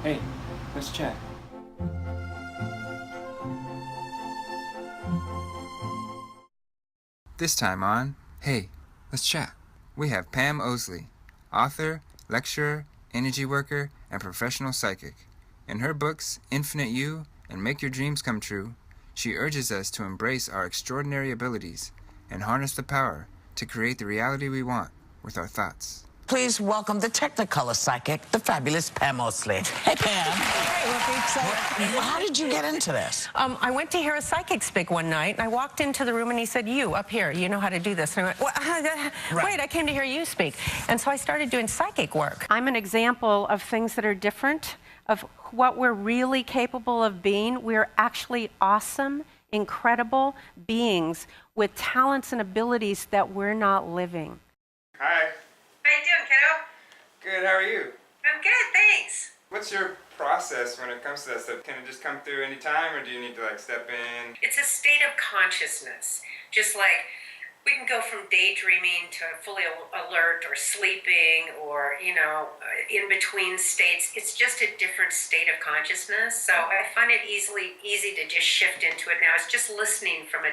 Hey, let's chat. This time on Hey, Let's Chat, we have Pam Oslie, author, lecturer, energy worker, and professional psychic. In her books, Infinite You and Make Your Dreams Come True, she urges us to embrace our extraordinary abilities and harness the power to create the reality we want with our thoughts. Please welcome the Technicolor psychic, the fabulous Pam Oslie. Hey, Pam. Hey, Whoopi. So, How did you get into this? I went to hear a psychic speak one night, and I walked into the room, and he said, "You, up here, you know how to do this." And I went, "Wait, I came to hear you speak." And so I started doing psychic work. I'm an example of things that are different, of what we're really capable of being. We're actually awesome, incredible beings with talents and abilities that we're not living. Hi. How you doing, kiddo? Good, how are you? I'm good, thanks. What's your process when it comes to that stuff? Can it just come through any time, or do you need to step in? It's a state of consciousness. Just like we can go from daydreaming to fully alert or sleeping or, in between states. It's just a different state of consciousness. So I find it easy to just shift into it now. It's just listening from a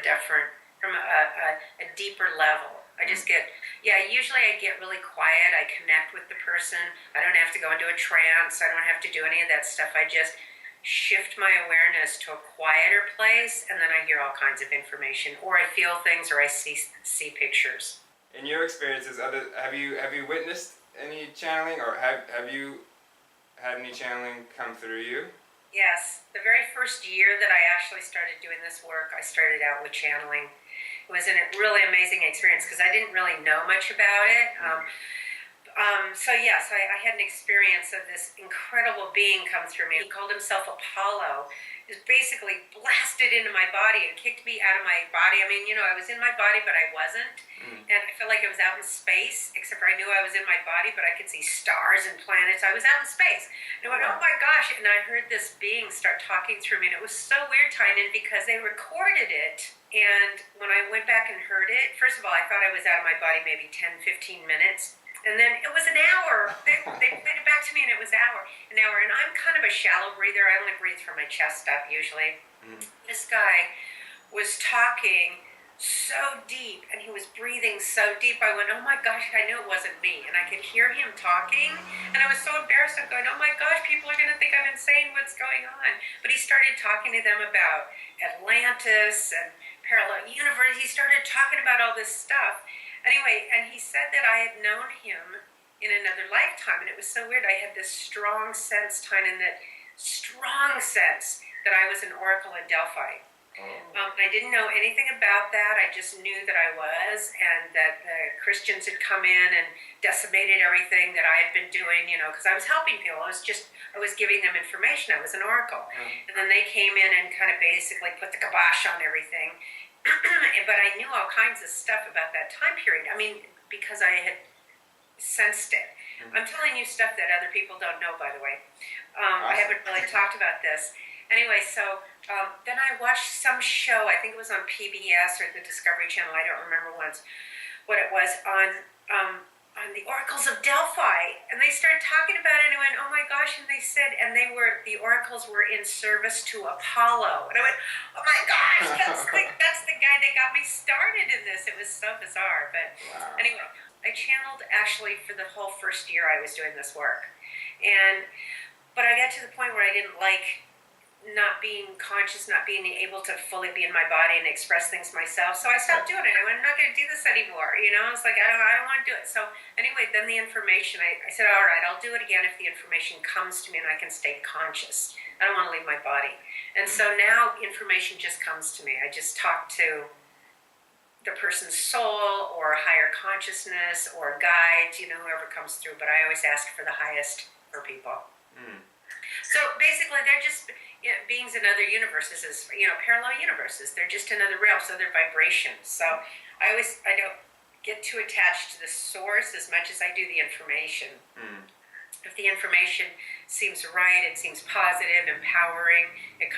deeper level. I just usually I get really quiet. I connect with the person. I don't have to go into a trance. I don't have to do any of that stuff. I just shift my awareness to a quieter place, and then I hear all kinds of information, or I feel things, or I see pictures. In your experiences, have you witnessed any channeling, or have you had any channeling come through you? Yes. The very first year that I actually started doing this work, I started out with channeling. It was a really amazing experience because I didn't really know much about it. So yes, I had an experience of this incredible being come through me. He called himself Apollo. He basically blasted into my body and kicked me out of my body. I mean, I was in my body, but I wasn't. And I felt like I was out in space, except for I knew I was in my body, but I could see stars and planets. I was out in space. And I went, oh my gosh. And I heard this being start talking through me. And it was so weird, Tynan, because they recorded it. And when I went back and heard it, first of all, I thought I was out of my body maybe 10, 15 minutes. And then it was an hour. They played it back to me, and it was an hour. And I'm kind of a shallow breather. I only breathe from my chest up usually. This guy was talking so deep, and he was breathing so deep. I went, oh my gosh, I knew it wasn't me. And I could hear him talking, and I was so embarrassed. I'm going, oh my gosh, people are going to think I'm insane. What's going on? But he started talking to them about Atlantis and parallel universe. He started talking about all this stuff. Anyway, and he said that I had known him in another lifetime, and it was so weird. I had this strong sense, Tynan, that I was an oracle in Delphi. I didn't know anything about that. I just knew that I was, and that the Christians had come in and decimated everything that I had been doing, because I was helping people. I was giving them information. I was an oracle. And then they came in and kind of basically put the kibosh on everything. But I knew all kinds of stuff about that time period. I mean, because I had sensed it. I'm telling you stuff that other people don't know, by the way. I haven't really talked about this. Anyway, so then I watched some show. I think it was on PBS or the Discovery Channel. I don't remember what it was on the oracles of Delphi, and they started talking about it, and I went, oh my gosh, and they said, and the oracles were in service to Apollo, and I went, oh my gosh, that's the guy that got me started in this. It was so bizarre, but Anyway, I channeled actually for the whole first year I was doing this work, but I got to the point where I didn't like not being conscious, not being able to fully be in my body and express things myself. So I stopped doing it. I went, I'm not going to do this anymore. It's like, I don't want to do it. So anyway, then the information, I said, all right, I'll do it again if the information comes to me and I can stay conscious. I don't want to leave my body. And so now information just comes to me. I just talk to the person's soul or higher consciousness or guides, whoever comes through. But I always ask for the highest for people. So basically, they're just beings in other universes, parallel universes. They're just another realm, so they're vibrations. So I don't get too attached to the source as much as I do the information. if the information seems right, it seems positive, empowering, it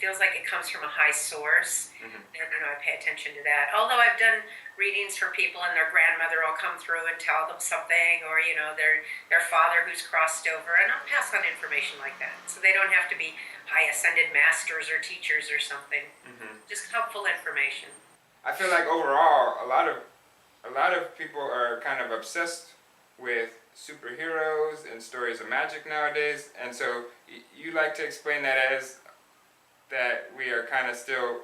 feels like it comes from a high source. And I pay attention to that. Although I've done readings for people and their grandmother will come through and tell them something, or their father who's crossed over, and I'll pass on information like that. So they don't have to be high ascended masters or teachers or something. Just helpful information. I feel like overall, a lot of people are kind of obsessed with superheroes and stories of magic nowadays, and so you like to explain that as that we are kind of still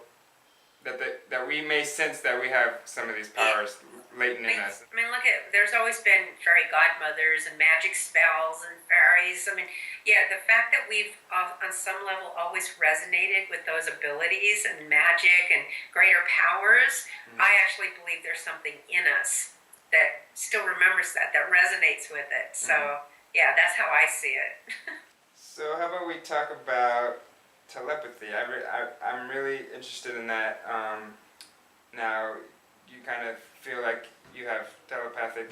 that we may sense that we have some of these powers latent in us. I mean, there's always been fairy godmothers and magic spells and fairies. I mean, yeah, the fact that we've on some level always resonated with those abilities and magic and greater powers, I actually believe there's something in us that still remembers that resonates with it. So, yeah, that's how I see it. So how about we talk about telepathy? I'm really interested in that. Now, you kind of feel like you have telepathic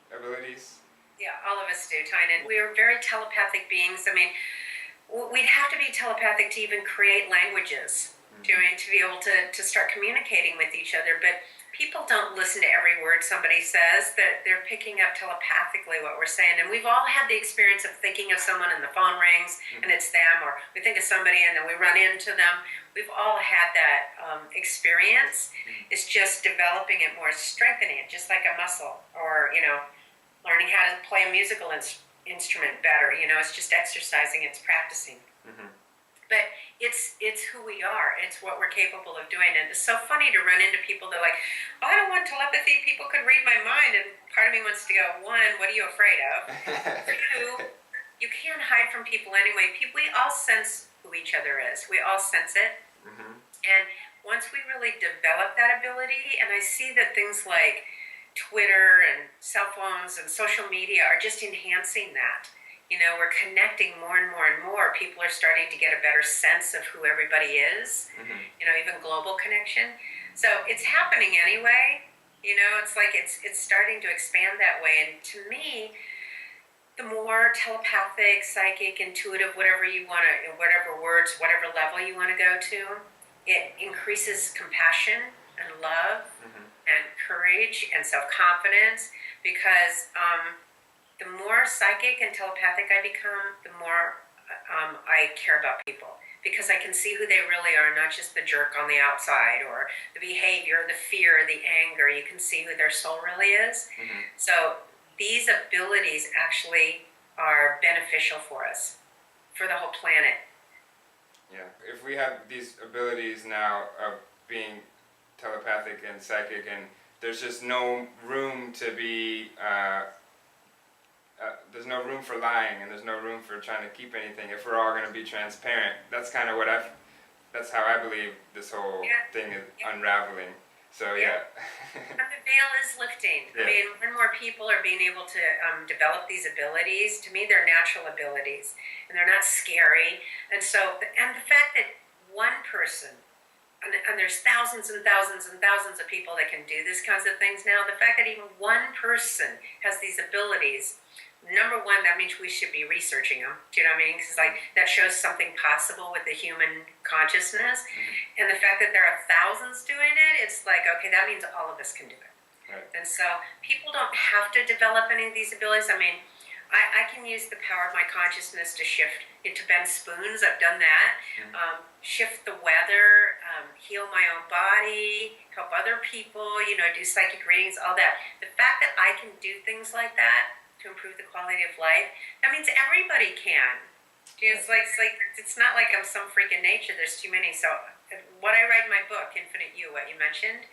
abilities? Yeah, all of us do, Tynan. We are very telepathic beings. I mean, we'd have to be telepathic to even create languages, to be able to start communicating with each other. But people don't listen to every word somebody says, that they're picking up telepathically what we're saying. And we've all had the experience of thinking of someone and the phone rings and it's them, or we think of somebody and then we run into them. We've all had that experience. It's just developing it more, strengthening it, just like a muscle, or, learning how to play a musical instrument better. It's just exercising, it's practicing. But it's who we are. It's what we're capable of doing. And it's so funny to run into people that are like, I don't want telepathy. People could read my mind. And part of me wants to go, one, what are you afraid of? Two, you can't hide from people anyway. We all sense who each other is. We all sense it. And once we really develop that ability, and I see that things like Twitter and cell phones and social media are just enhancing that. We're connecting more and more and more. People are starting to get a better sense of who everybody is, even global connection. So it's happening anyway. It's like it's starting to expand that way. And to me, the more telepathic, psychic, intuitive, whatever you want to, whatever words, whatever level you want to go to, it increases compassion and love and courage and self-confidence, because the more psychic and telepathic I become, the more I care about people, because I can see who they really are, not just the jerk on the outside or the behavior, the fear, the anger. You can see who their soul really is. So these abilities actually are beneficial for us, for the whole planet. Yeah. If we have these abilities now of being telepathic and psychic, and there's just no room to be there's no room for lying, and there's no room for trying to keep anything. If we're all going to be transparent, that's kind of that's how I believe this whole thing is unraveling. So And the veil is lifting. I mean, more and more people are being able to develop these abilities. To me, they're natural abilities, and they're not scary. And the fact that one person, and there's thousands and thousands and thousands of people that can do these kinds of things now, the fact that even one person has these abilities, number one, that means we should be researching them. Do you know what I mean? Because that shows something possible with the human consciousness. And the fact that there are thousands doing it, it's like, okay, that means all of us can do it. Right. And so people don't have to develop any of these abilities. I mean, I can use the power of my consciousness to shift into bend spoons. I've done that. Shift the weather, heal my own body, help other people, do psychic readings, all that. The fact that I can do things like that to improve the quality of life, that means everybody can. It's not like I'm some freak in nature. There's too many. So what I write in my book, Infinite You, what you mentioned,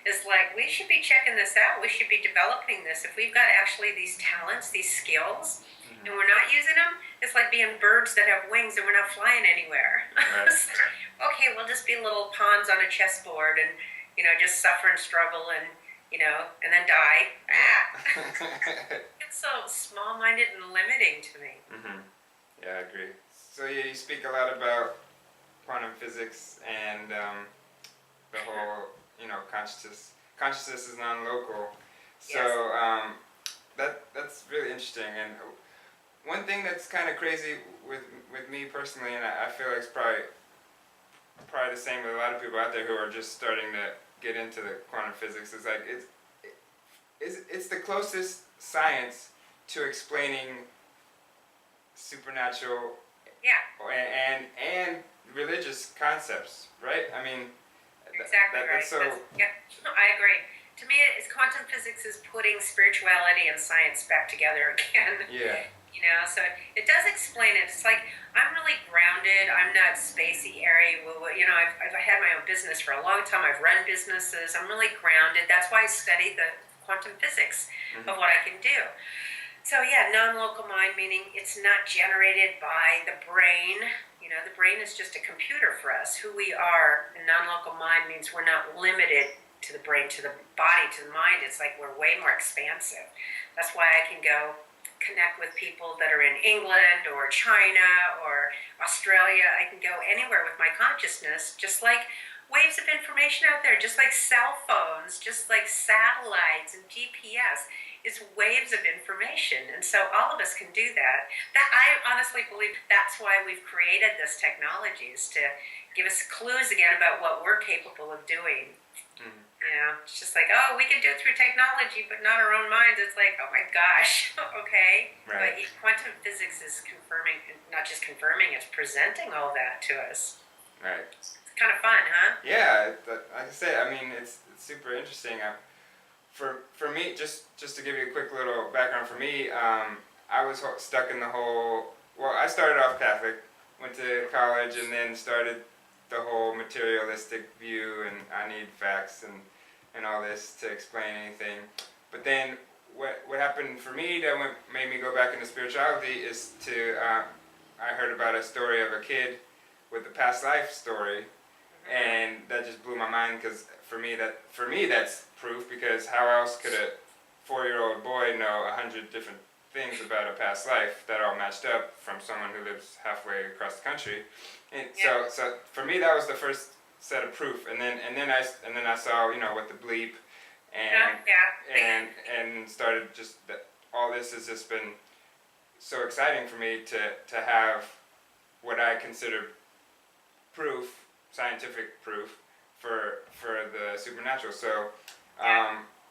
is like, we should be checking this out. We should be developing this. If we've got actually these talents, these skills, and we're not using them, it's like being birds that have wings and we're not flying anywhere. Okay, we'll just be little pawns on a chessboard and, just suffer and struggle and, and then die. It's so small-minded and limiting to me. Yeah, I agree. So you speak a lot about quantum physics and the whole, consciousness is non-local. So that's really interesting. And one thing that's kind of crazy with me personally, and I feel like it's probably the same with a lot of people out there who are just starting to get into the quantum physics, is like it's the closest science to explaining supernatural and religious concepts, right? I mean, exactly right. that's so. Yeah, I agree. To me, quantum physics is putting spirituality and science back together again. Yeah. You know, so it does explain it. It's like, I'm really grounded. I'm not spacey, airy. You know, I've had my own business for a long time. I've run businesses. I'm really grounded. That's why I study the quantum physics of what I can do. So yeah, non-local mind, meaning it's not generated by the brain. You know, the brain is just a computer for us. Who we are, and non-local mind means we're not limited to the brain, to the body, to the mind. It's like we're way more expansive. That's why I can go connect with people that are in England or China or Australia. I can go anywhere with my consciousness, just like waves of information out there, just like cell phones, just like satellites and GPS. It's waves of information, and so all of us can do that. That I honestly believe that's why we've created this technology, is to give us clues again about what we're capable of doing. You know, it's just like, oh, we can do it through technology, but not our own minds. It's like, oh my gosh, okay. Right. But quantum physics is confirming, not just confirming, it's presenting all that to us. Right. It's kind of fun, huh? Yeah, like I say, I mean, it's super interesting. For me, just to give you a quick little background, for me, I was stuck in the whole. Well, I started off Catholic, went to college, and then started the whole materialistic view, and I need facts and all this to explain anything. But then what happened for me that made me go back into spirituality is I heard about a story of a kid with a past life story, and that just blew my mind, because for me that's proof, because how else could a 4-year-old boy know 100 different things about a past life that all matched up from someone who lives halfway across the country? And so for me that was the first set of proof, and then I saw, you know, what the bleep and started just that all this has just been so exciting for me to have what I consider proof, scientific proof for the supernatural. So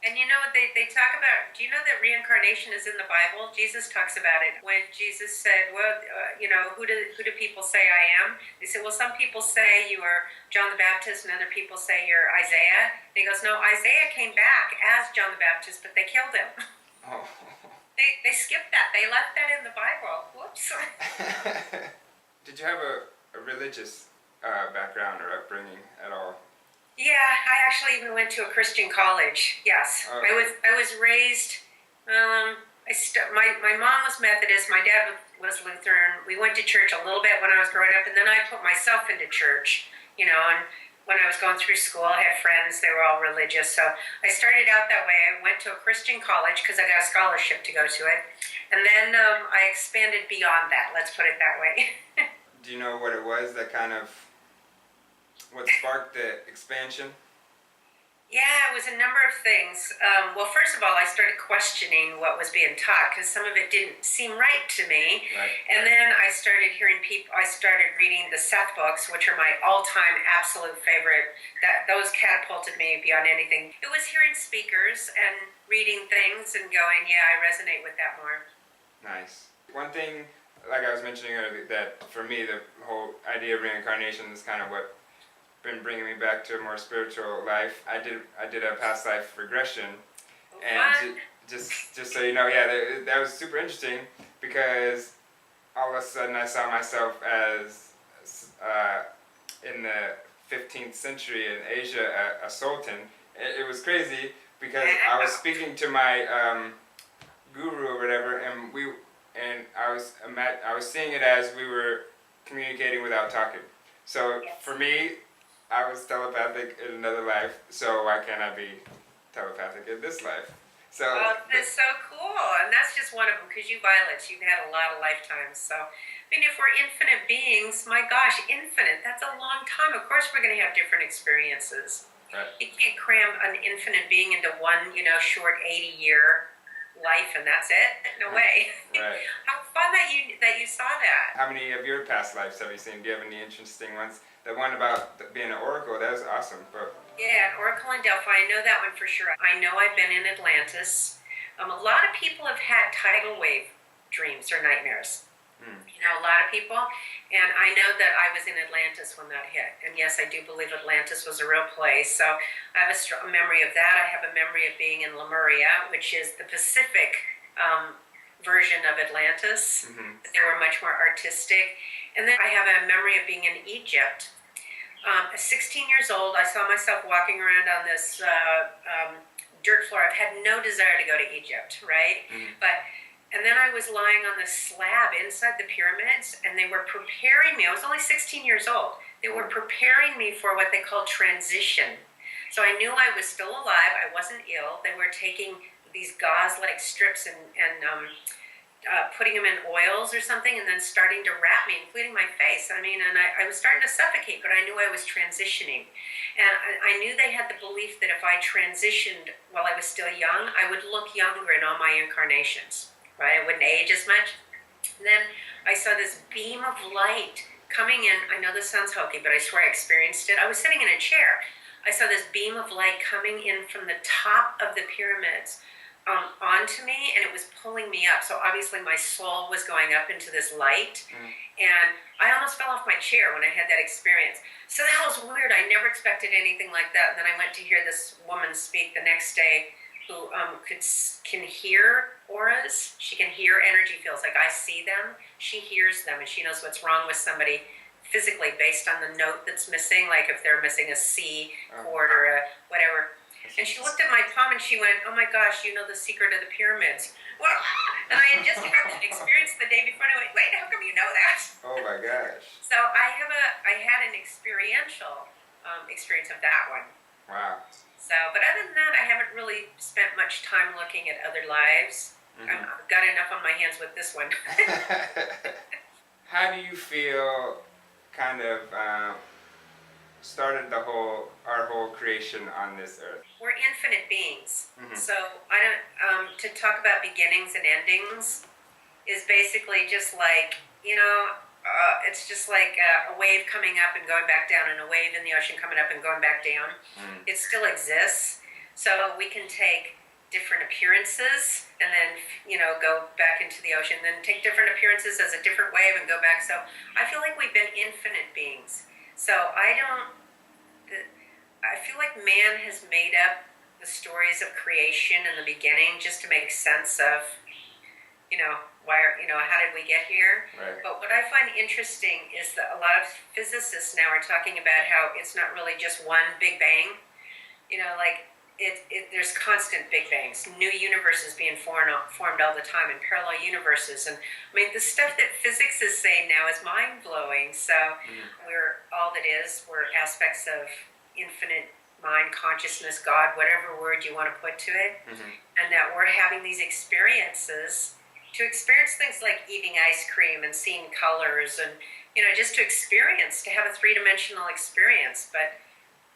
and you know, they talk about, do you know that reincarnation is in the Bible? Jesus talks about it. When Jesus said, well, you know, who do people say I am? They said, well, some people say you are John the Baptist, and other people say you're Isaiah. And he goes, no, Isaiah came back as John the Baptist, but they killed him. Oh. They skipped that. They left that in the Bible. Whoops. Did you have a religious background or upbringing at all? Yeah, I actually even went to a Christian college. Yes, okay. I was raised. My mom was Methodist. My dad was Lutheran. We went to church a little bit when I was growing up, and then I put myself into church. You know, and when I was going through school, I had friends. They were all religious, so I started out that way. I went to a Christian college because I got a scholarship to go to it, and then I expanded beyond that. Let's put it that way. Do you know what it was that kind of, what sparked the expansion? Yeah, it was a number of things. Well, first of all, I started questioning what was being taught, because some of it didn't seem right to me. Right. And then I started hearing people, I started reading the Seth books, which are my all-time absolute favorite. Those catapulted me beyond anything. It was hearing speakers and reading things and going, yeah, I resonate with that more. Nice. One thing, like I was mentioning earlier, that for me, the whole idea of reincarnation is kind of what been bringing me back to a more spiritual life. I did a past life regression, and just so you know, yeah, that was super interesting, because all of a sudden I saw myself as in the 15th century in Asia, a sultan. It was crazy, because I was speaking to my guru or whatever, and I was seeing it as we were communicating without talking. So for me, I was telepathic in another life, so why can't I be telepathic in this life? So that's so cool, and that's just one of them, because you violets, you've had a lot of lifetimes. So, I mean, if we're infinite beings, my gosh, infinite, that's a long time. Of course we're going to have different experiences. Right. You can't cram an infinite being into one, short 80-year life, and that's it. No way. Right. How fun that you saw that. How many of your past lives have you seen? Do you have any interesting ones? The one about being an oracle, that was awesome. But Yeah, an oracle in Delphi. I know that one for sure. I know I've been in Atlantis. A lot of people have had tidal wave dreams or nightmares. You know, a lot of people. And I know that I was in Atlantis when that hit. And yes, I do believe Atlantis was a real place. So I have a strong memory of that. I have a memory of being in Lemuria, which is the Pacific version of Atlantis. They were much more artistic. And then I have a memory of being in Egypt. At 16 years old, I saw myself walking around on this dirt floor. I've had no desire to go to Egypt, right? And then I was lying on the slab inside the pyramids, and they were preparing me. I was only 16 years old. They were preparing me for what they call transition. So I knew I was still alive. I wasn't ill. They were taking these gauze-like strips and putting them in oils or something, and then starting to wrap me, including my face. I mean, and I was starting to suffocate, but I knew I was transitioning. And I knew they had the belief that if I transitioned while I was still young, I would look younger in all my incarnations. Right, I wouldn't age as much. And then I saw this beam of light coming in. I know this sounds hokey, but I swear I experienced it. I was sitting in a chair. I saw this beam of light coming in from the top of the pyramids onto me, and it was pulling me up. So obviously my soul was going up into this light, and I almost fell off my chair when I had that experience. So that was weird. I never expected anything like that. And then I went to hear this woman speak the next day, who can hear auras. She can hear energy fields. Like, I see them, she hears them, and she knows what's wrong with somebody physically based on the note that's missing, like if they're missing a C chord or a whatever. And she looked at my palm and she went, "Oh my gosh, you know the secret of the pyramids." Well, and I had just had that experience the day before, and I went, "Wait, how come you know that?" oh my gosh. So I had an experiential experience of that one. Wow. So, but other than that, I haven't really spent much time looking at other lives. I've got enough on my hands with this one. How do you feel kind of started our whole creation on this earth? We're infinite beings. So I don't, to talk about beginnings and endings is basically just like, you know, it's just like a wave coming up and going back down, and a wave in the ocean coming up and going back down. It still exists. So we can take different appearances and then, you know, go back into the ocean, then take different appearances as a different wave and go back. So I feel like we've been infinite beings. So I feel like man has made up the stories of creation in the beginning just to make sense of, you know, how did we get here? Right. But what I find interesting is that a lot of physicists now are talking about how it's not really just one Big Bang. You know, like there's constant Big Bangs, new universes being formed all the time, and parallel universes. And I mean, the stuff that physics is saying now is mind blowing. So we're all that is. We're aspects of infinite mind, consciousness, God, whatever word you want to put to it, and that we're having these experiences. To experience things like eating ice cream and seeing colors, and, you know, just to experience, to have a three-dimensional experience. But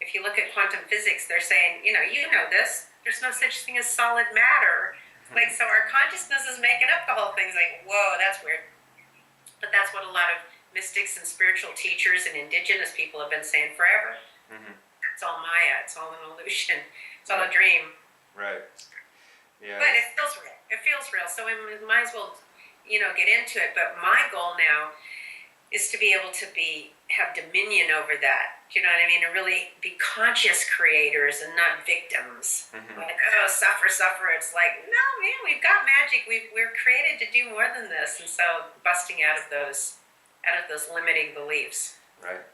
if you look at quantum physics, they're saying, you know this, there's no such thing as solid matter. Like, so our consciousness is making up the whole thing. It's like, whoa, that's weird. But that's what a lot of mystics and spiritual teachers and indigenous people have been saying forever. It's all Maya. It's all an illusion. It's all a dream. Right. Yeah. But it feels real. It feels real. So we might as well, you know, get into it. But my goal now is to be able to have dominion over that. Do you know what I mean? To really be conscious creators and not victims. Like, oh, suffer. It's like, no, man, we've got magic. We're created to do more than this. And so busting out of those limiting beliefs. Right.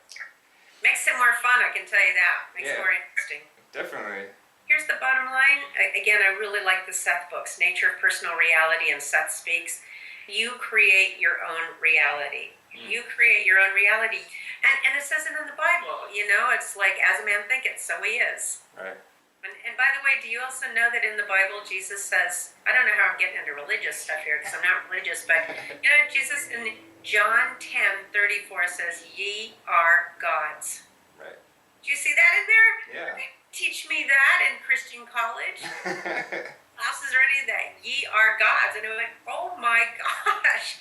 Makes it more fun, I can tell you that. Makes it more interesting. Definitely. Here's the bottom line. Again, I really like the Seth books, Nature of Personal Reality and Seth Speaks. You create your own reality. You create your own reality. And it says it in the Bible, you know, it's like, as a man thinketh, so he is. Right. And by the way, do you also know that in the Bible, Jesus says, I don't know how I'm getting into religious stuff here because I'm not religious, but, you know, Jesus in John 10:34 says, ye are gods. Right. Do you see that in there? Yeah. Teach me that in Christian college. Classes or any of that. Ye are gods. And I went, oh my gosh.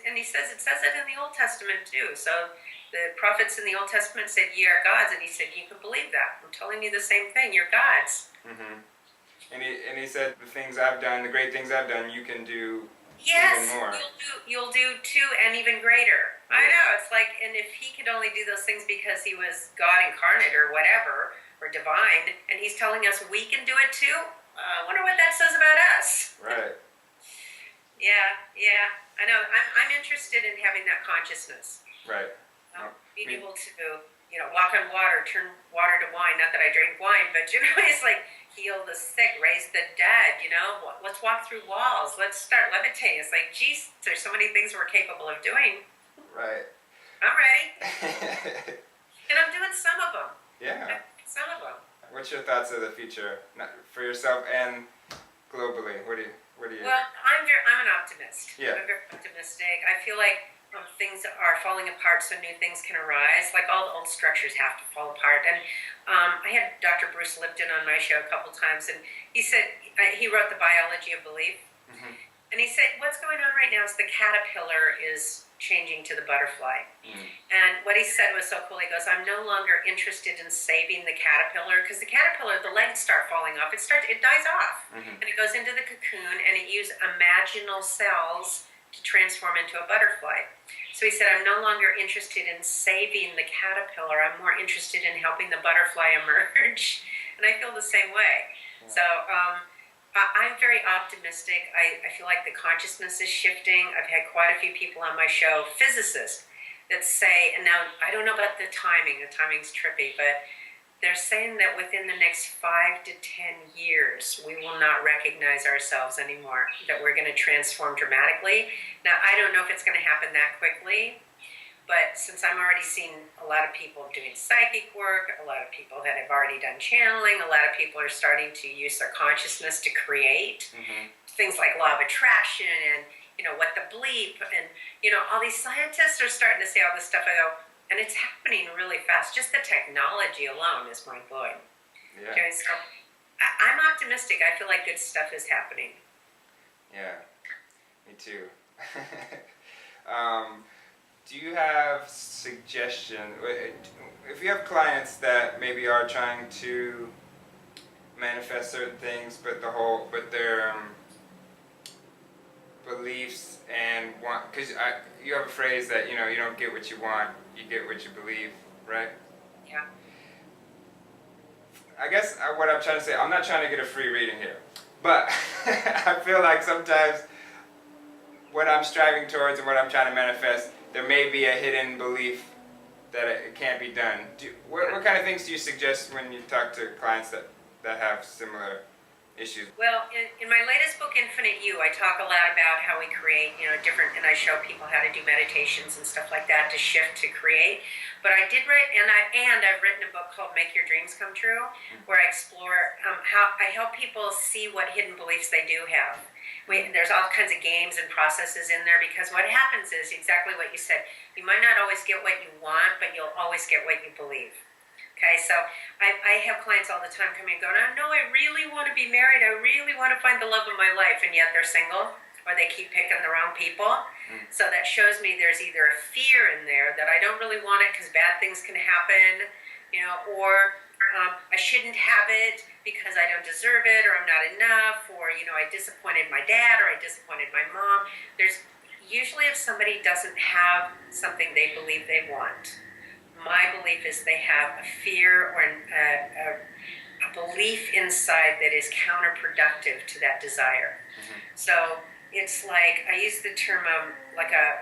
And he says it says it in the Old Testament too. So the prophets in the Old Testament said, "Ye are gods," and he said, "You can believe that. I'm telling you the same thing. You're gods." Mm-hmm. And he said, the things I've done, the great things I've done, you can do Yes, even more. you'll do too, and even greater. I know, it's like, and if he could only do those things because he was God incarnate or whatever, or divine, and he's telling us we can do it too, I wonder what that says about us. Right. Yeah, I know. I'm interested in having that consciousness. Right. Being able to, walk on water, turn water to wine. Not that I drink wine, but it's like heal the sick, raise the dead. Let's walk through walls. Let's start levitating. It's like, geez, there's so many things we're capable of doing. Right. I'm ready, and I'm doing some of them. Yeah. Some of them. What's your thoughts of the future, for yourself and globally? What do you? Well, I'm an optimist. Yeah. I'm very optimistic. I feel like things are falling apart so new things can arise. Like all the old structures have to fall apart. And I had Dr. Bruce Lipton on my show a couple times, and he said, he wrote The Biology of Belief. Mm-hmm. And he said, what's going on right now is the caterpillar is changing to the butterfly. Mm-hmm. And what he said was so cool. He goes, I'm no longer interested in saving the caterpillar, because the caterpillar, the legs start falling off. It dies off. Mm-hmm. And it goes into the cocoon, and it uses imaginal cells to transform into a butterfly. So he said, I'm no longer interested in saving the caterpillar. I'm more interested in helping the butterfly emerge. And I feel the same way. Yeah. So I'm very optimistic. I feel like the consciousness is shifting. I've had quite a few people on my show, physicists, that say, and now I don't know about the timing's trippy, but they're saying that within the next 5 to 10 years, we will not recognize ourselves anymore, that we're going to transform dramatically. Now, I don't know if it's going to happen that quickly, but since I'm already seeing a lot of people doing psychic work, a lot of people that have already done channeling, a lot of people are starting to use their consciousness to create things like law of attraction and, what the bleep, and, all these scientists are starting to say all this stuff. I go, and it's happening really fast. Just the technology alone is mind-blowing. Yeah. Okay, so I'm optimistic. I feel like good stuff is happening. Yeah, me too. Do you have suggestions? If you have clients that maybe are trying to manifest certain things, but their beliefs and because you have a phrase that you don't get what you want, you get what you believe, right? Yeah. I guess what I'm trying to say, I'm not trying to get a free reading here, but I feel like sometimes what I'm striving towards and what I'm trying to manifest, there may be a hidden belief that it can't be done. What kind of things do you suggest when you talk to clients that have similar issues? Well, in my latest book, Infinite You, I talk a lot about how we create, different, and I show people how to do meditations and stuff like that to shift, to create. But I did write, and I've written a book called Make Your Dreams Come True, where I explore how I help people see what hidden beliefs they do have. There's all kinds of games and processes in there, because what happens is exactly what you said. You might not always get what you want, but you'll always get what you believe. Okay, so I have clients all the time come in and go, no, I really want to be married. I really want to find the love of my life, and yet they're single, or they keep picking the wrong people. So that shows me there's either a fear in there that I don't really want it because bad things can happen, or I shouldn't have it because I don't deserve it, or I'm not enough, or I disappointed my dad, or I disappointed my mom. There's usually, if somebody doesn't have something they believe they want, my belief is they have a fear or a belief inside that is counterproductive to that desire. So it's like, I use the term like a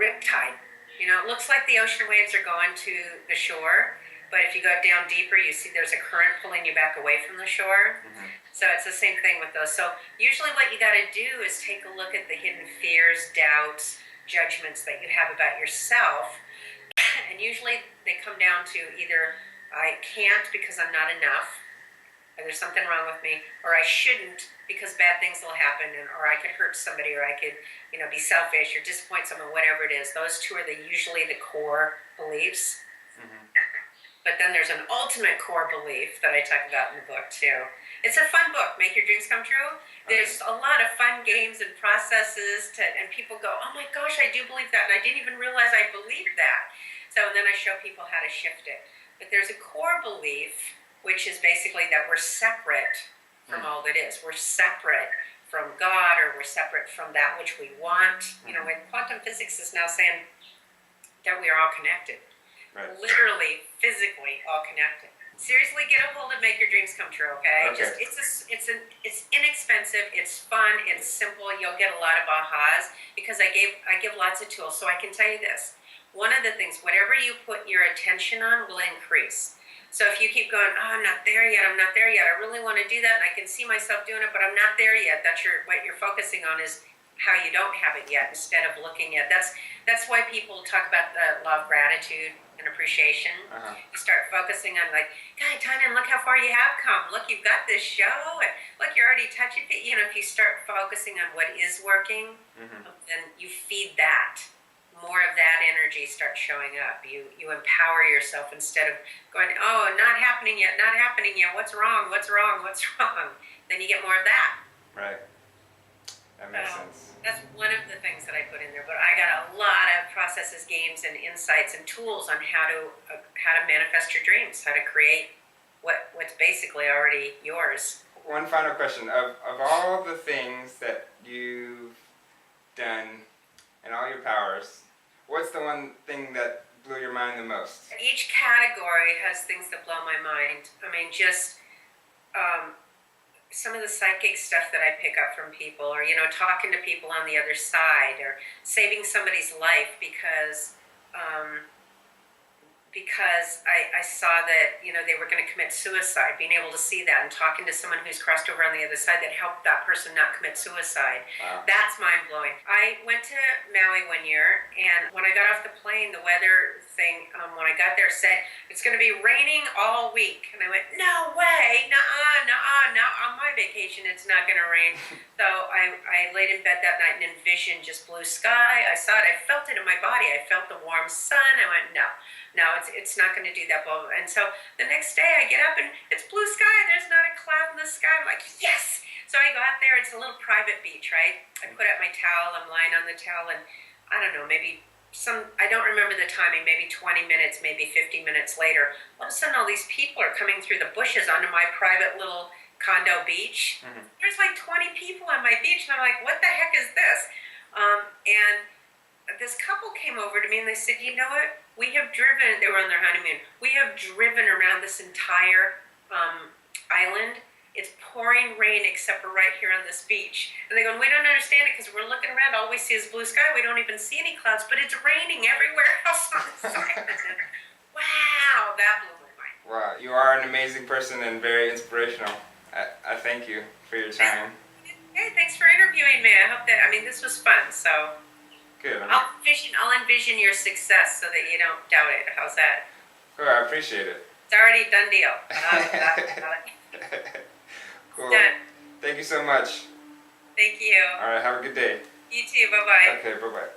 riptide. It looks like the ocean waves are going to the shore, but if you go down deeper, you see there's a current pulling you back away from the shore. So it's the same thing with those. So usually what you got to do is take a look at the hidden fears, doubts, judgments that you have about yourself. And usually they come down to either I can't because I'm not enough, or there's something wrong with me, or I shouldn't because bad things will happen, or I could hurt somebody, or I could, be selfish or disappoint someone, whatever it is. Those two are usually the core beliefs. But then there's an ultimate core belief that I talk about in the book too, It's a fun book, Make Your Dreams Come True. There's a lot of fun games and processes and people go, oh my gosh, I do believe that, and I didn't even realize I believed that. So then I show people how to shift it. But there's a core belief, which is basically that we're separate from all that is. We're separate from God, or we're separate from that which we want. You know, when quantum physics is now saying that we are all connected. Right. Literally, physically all connected. Seriously, get a hold of Make Your Dreams Come True, okay? Just it's inexpensive, it's fun, it's simple. You'll get a lot of ahas because I give lots of tools. So I can tell you this. One of the things, whatever you put your attention on will increase. So if you keep going, oh, I'm not there yet, I'm not there yet, I really want to do that, and I can see myself doing it, but I'm not there yet. That's what you're focusing on is how you don't have it yet instead of looking at. That's why people talk about the law of gratitude and appreciation. You start focusing on like, God, Tanya, look how far you have come. Look, you've got this show, and look, you're already touching it. You know, if you start focusing on what is working, then you feed that. More of that energy starts showing up. You empower yourself instead of going, oh, not happening yet, not happening yet. What's wrong? What's wrong? What's wrong? Then you get more of that. Right. That makes sense. That's one of the things that I put in there. But I got a lot of processes, games, and insights and tools on how to manifest your dreams, how to create what's basically already yours. One final question: of all the things that you've done and all your powers, what's the one thing that blew your mind the most? Each category has things that blow my mind. I mean, just some of the psychic stuff that I pick up from people, or, you know, talking to people on the other side, or saving somebody's life because I saw that, you know, they were going to commit suicide, being able to see that and talking to someone who's crossed over on the other side that helped that person not commit suicide. Wow. That's mind-blowing. I went to Maui one year, and when I got off the plane, the weather thing, when I got there, said, it's going to be raining all week. And I went, no way, nuh-uh, on my vacation it's not going to rain. So I laid in bed that night and envisioned just blue sky. I saw it, I felt it in my body. I felt the warm sun. I went, no, it's not going to do that. Blah, blah. And so the next day I get up and it's blue sky. There's not a cloud in the sky. I'm like, yes. So I go out there. It's a little private beach, right? I put out my towel. I'm lying on the towel, and I don't know, maybe I don't remember the timing, maybe 20 minutes, maybe 50 minutes later, all of a sudden all these people are coming through the bushes onto my private little condo beach. There's like 20 people on my beach, and I'm like, what the heck is this? And this couple came over to me and they said, you know what, we have driven, they were on their honeymoon, we have driven around this entire island. It's pouring rain except for right here on this beach. And they go, we don't understand it because we're looking around, all we see is blue sky, we don't even see any clouds, but it's raining everywhere else on this island. Wow, that blew my mind. Wow, you are an amazing person and very inspirational. I thank you for your time. Hey, thanks for interviewing me. I hope that, I mean, this was fun, so. Good. I'll envision your success so that you don't doubt it. How's that? Cool, I appreciate it. It's already a done deal. Cool. Done. Thank you so much. Thank you. All right, have a good day. You too, bye-bye. Okay, bye-bye.